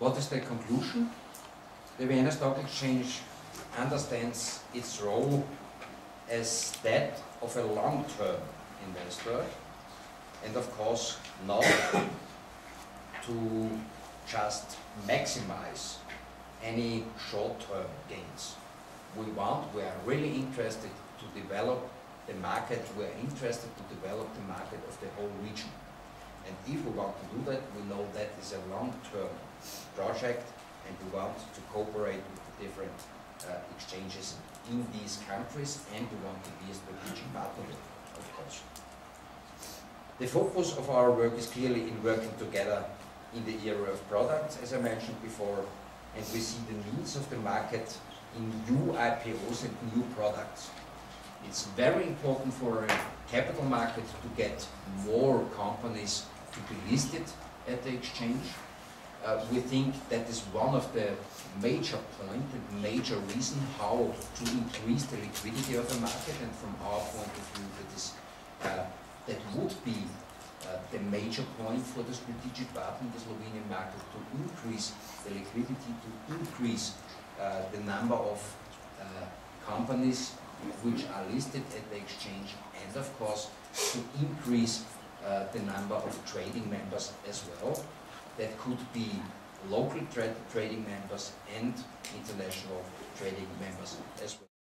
What is the conclusion? The Vienna Stock Exchange understands its role as that of a long-term investor, and of course not to just maximize any short-term gains. We are really interested to develop the market, we are interested to develop the market of the whole region. And if we want to do that, we know that is a long-term project, and we want to cooperate with the different exchanges in these countries, and we want to be a strategic partner, of course. The focus of our work is clearly in working together in the area of products, as I mentioned before, and we see the needs of the market in new IPOs and new products. It's very important for a capital market to get more companies to be listed at the exchange. We think that is one of the major points and major reason how to increase the liquidity of the market, and from our point of view that would be the major point for the strategic partner in the Slovenian market, to increase the liquidity, to increase the number of companies which are listed at the exchange, and of course to increase the number of trading members as well. That could be local trading members and international trading members as well.